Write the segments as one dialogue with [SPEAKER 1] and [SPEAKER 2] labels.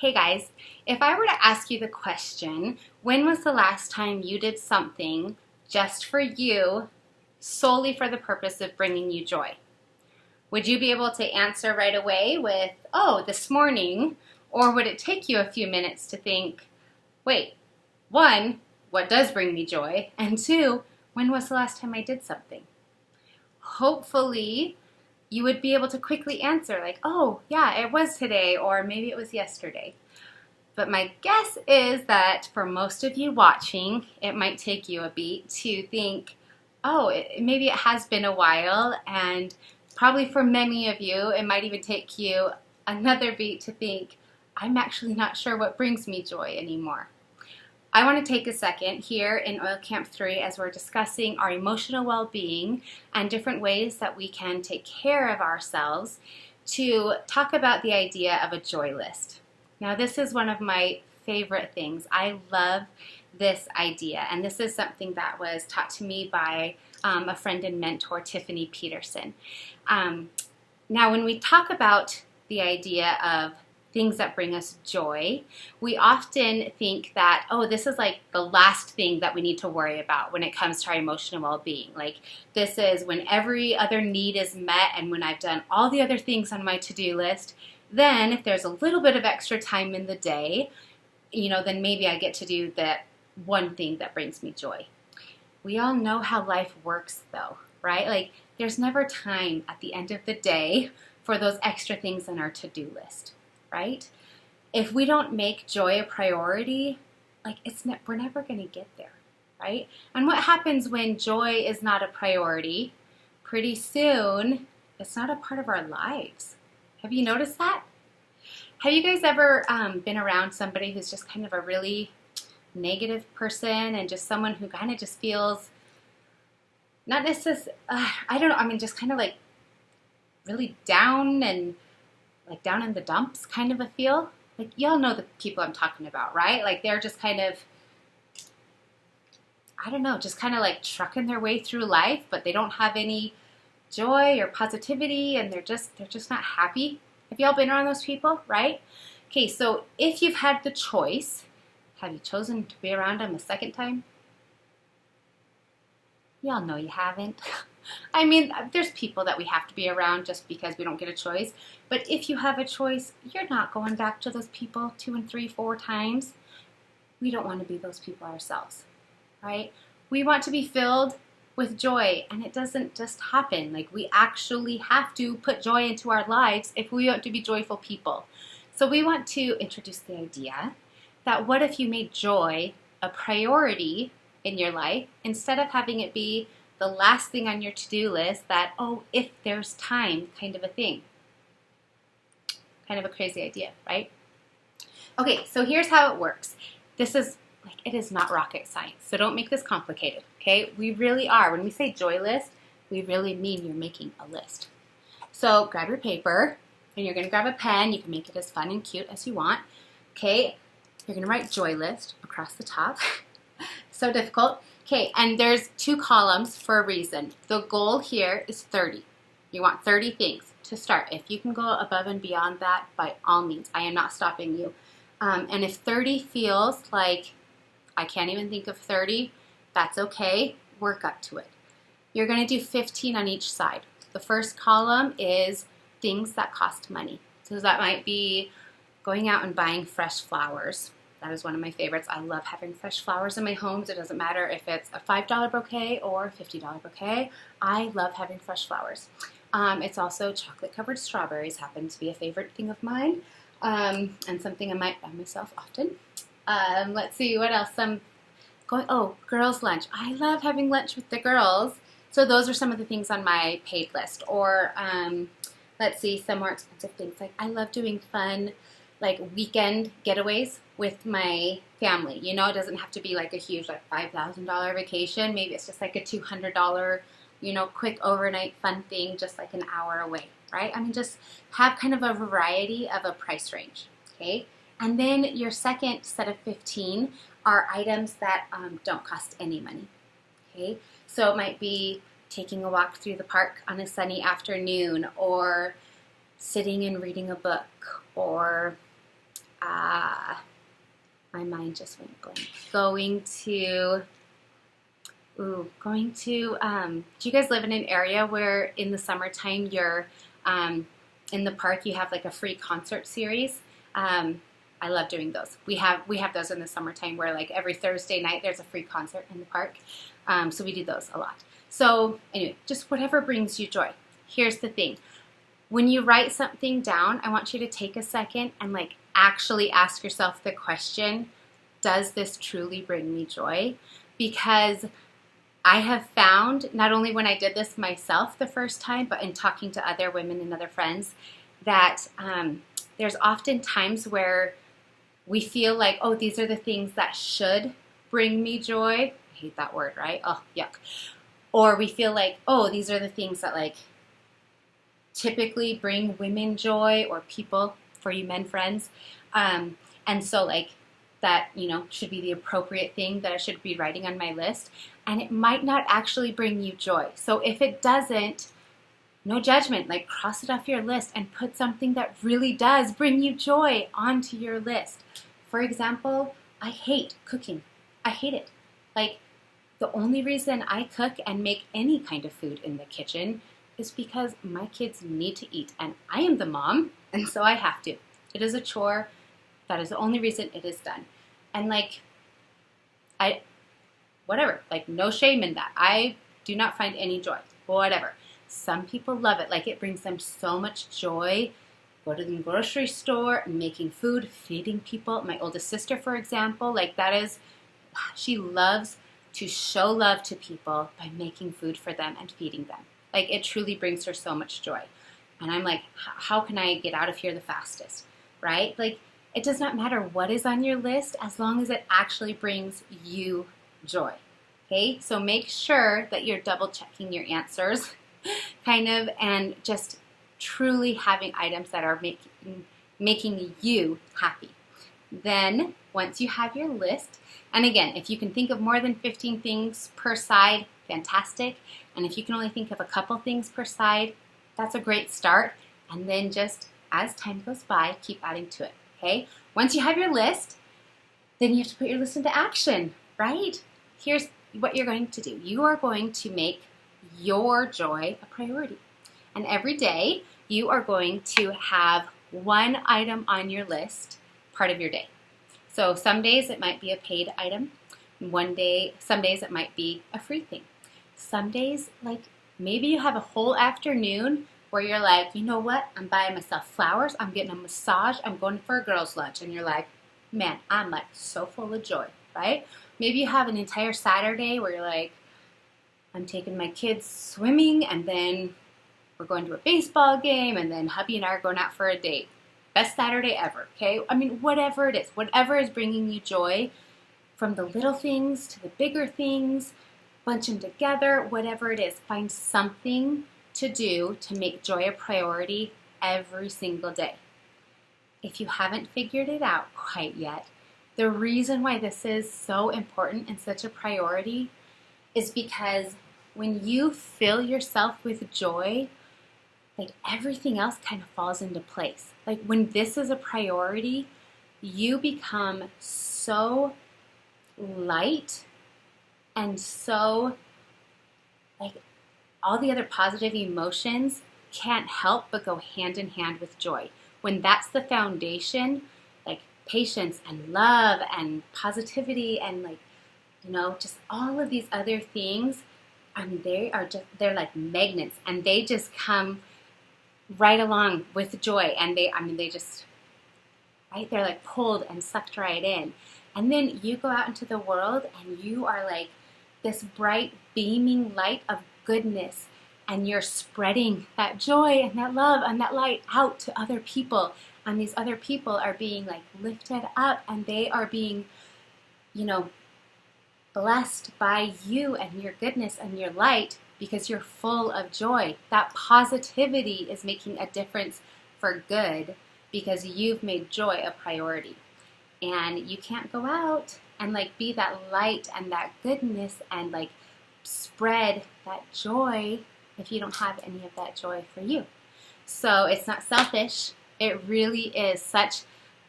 [SPEAKER 1] Hey guys, if I were to ask you the question, when was the last time you did something just for you, solely for the purpose of bringing you joy? Would you be able to answer right away with, oh, this morning? Or would it take you a few minutes to think, wait, one, what does bring me joy? And two, when was the last time I did something? Hopefully, you would be able to quickly answer like, oh, yeah, it was today, or maybe it was yesterday. But my guess is that for most of you watching, it might take you a beat to think, oh, maybe it has been a while, and probably for many of you, it might even take you another beat to think, I'm actually not sure what brings me joy anymore. I want to take a second here in Oil Camp 3 as we're discussing our emotional well-being and different ways that we can take care of ourselves to talk about the idea of a joy list. Now, this is one of my favorite things. I love this idea, and this is something that was taught to me by a friend and mentor, Tiffany Peterson. Now, when we talk about the idea of things that bring us joy, we often think that, oh, this is like the last thing that we need to worry about when it comes to our emotional well-being. Like, this is when every other need is met and when I've done all the other things on my to-do list, then if there's a little bit of extra time in the day, then maybe I get to do that one thing that brings me joy. We all know how life works though, right? Like, there's never time at the end of the day for those extra things on our to-do list. Right? If we don't make joy a priority, we're never going to get there, right? And what happens when joy is not a priority? Pretty soon, it's not a part of our lives. Have you noticed that? Have you guys ever been around somebody who's just kind of a really negative person and just someone who kind of just feels, not necessarily, just kind of like really down and like down in the dumps kind of a feel? Like, y'all know the people I'm talking about, right? Like, they're just kind of, just kind of like trucking their way through life, but they don't have any joy or positivity, and they're just not happy. Have y'all been around those people, right? Okay, so if you've had the choice, have you chosen to be around them a second time? Y'all know you haven't. I mean, there's people that we have to be around just because we don't get a choice. But if you have a choice, you're not going back to those people 2 and 3, 4 times. We don't want to be those people ourselves, right? We want to be filled with joy, and it doesn't just happen. Like, we actually have to put joy into our lives if we want to be joyful people. So we want to introduce the idea that what if you made joy a priority in your life instead of having it be the last thing on your to-do list that, oh, if there's time kind of a thing. Kind of a crazy idea, right? Okay, so here's how it works. This is, it is not rocket science, so don't make this complicated, okay? We really are. When we say joy list, we really mean you're making a list. So grab your paper, and you're going to grab a pen. You can make it as fun and cute as you want, okay? You're going to write joy list across the top. So difficult. Okay, and there's 2 columns for a reason. The goal here is 30. You want 30 things to start. If you can go above and beyond that, by all means, I am not stopping you. And if 30 feels like I can't even think of 30, that's okay. Work up to it. You're going to do 15 on each side. The first column is things that cost money. So that might be going out and buying fresh flowers. That is one of my favorites. I love having fresh flowers in my homes. It doesn't matter if it's a $5 bouquet or a $50 bouquet. I love having fresh flowers. It's also chocolate-covered strawberries, happen to be a favorite thing of mine, and something I might buy myself often. Let's see, what else? Girls' lunch. I love having lunch with the girls. So those are some of the things on my paid list. Or let's see, some more expensive things. Like, I love doing fun, like, weekend getaways with my family. It doesn't have to be like a huge, like, $5,000 vacation. Maybe it's just like a $200, quick overnight fun thing, just like an hour away, right? I mean, just have kind of a variety of a price range, okay? And then your second set of 15 are items that don't cost any money, okay? So it might be taking a walk through the park on a sunny afternoon, or sitting and reading a book, or My mind just went blank. Do you guys live in an area where in the summertime you're in the park, you have like a free concert series? I love doing those. We have those in the summertime where like every Thursday night there's a free concert in the park. So we do those a lot. So anyway, just whatever brings you joy. Here's the thing. When you write something down, I want you to take a second and like actually ask yourself the question, does this truly bring me joy? Because I have found, not only when I did this myself the first time, but in talking to other women and other friends, that there's often times where we feel like, oh, these are the things that should bring me joy. I hate that word, right? Oh, yuck. Or we feel like, oh, these are the things that like typically bring women joy, or people, for you men friends. And so like that, should be the appropriate thing that I should be writing on my list. And it might not actually bring you joy. So if it doesn't, no judgment, like cross it off your list and put something that really does bring you joy onto your list. For example, I hate cooking. I hate it. Like, the only reason I cook and make any kind of food in the kitchen is because my kids need to eat, and I am the mom, and so I have to. It is a chore. That is the only reason it is done. And like, whatever, like no shame in that. I do not find any joy, whatever. Some people love it, like it brings them so much joy. Go to the grocery store, making food, feeding people. My oldest sister, for example, like she loves to show love to people by making food for them and feeding them. Like it truly brings her so much joy. And I'm like, how can I get out of here the fastest, right? Like it does not matter what is on your list as long as it actually brings you joy. Okay, so make sure that you're double checking your answers kind of, and just truly having items that are making you happy. Then once you have your list, and again, if you can think of more than 15 things per side, fantastic. And if you can only think of a couple things per side, that's a great start. And then just as time goes by, keep adding to it. Okay, once you have your list, then you have to put your list into action, right? Here's what you're going to do. You are going to make your joy a priority. And every day, you are going to have one item on your list part of your day. So some days it might be a paid item. Some days it might be a free thing. Some days, like maybe you have a whole afternoon where you're like, you know what? I'm buying myself flowers. I'm getting a massage. I'm going for a girls' lunch. And you're like, man, I'm like so full of joy, right? Maybe you have an entire Saturday where you're like, I'm taking my kids swimming, and then we're going to a baseball game, and then hubby and I are going out for a date. Best Saturday ever, okay? I mean, whatever it is, whatever is bringing you joy, from the little things to the bigger things, bunch them together, whatever it is, find something to do to make joy a priority every single day. If you haven't figured it out quite yet, the reason why this is so important and such a priority is because when you fill yourself with joy, like everything else kind of falls into place. Like when this is a priority, you become so light and so like all the other positive emotions can't help but go hand in hand with joy. When that's the foundation, like patience and love and positivity and like, just all of these other things, I mean, they're like magnets, and they just come right along with joy, and they just, right, they're like pulled and sucked right in. And then you go out into the world and you are like this bright beaming light of goodness, and you're spreading that joy and that love and that light out to other people, and these other people are being like lifted up, and they are being, blessed by you and your goodness and your light, because you're full of joy. That positivity is making a difference for good because you've made joy a priority. And you can't go out and like be that light and that goodness and like spread that joy if you don't have any of that joy for you. So it's not selfish. It really is such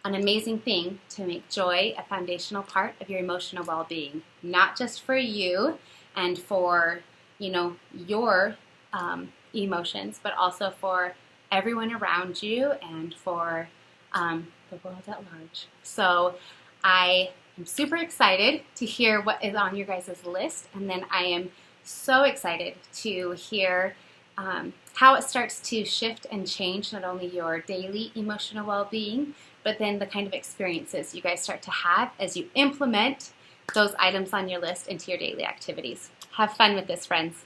[SPEAKER 1] an amazing thing to make joy a foundational part of your emotional well-being, not just for you and for, your emotions, but also for everyone around you and for the world at large. So I am super excited to hear what is on your guys' list, and then I am so excited to hear how it starts to shift and change not only your daily emotional well-being, but then the kind of experiences you guys start to have as you implement those items on your list into your daily activities. Have fun with this, friends.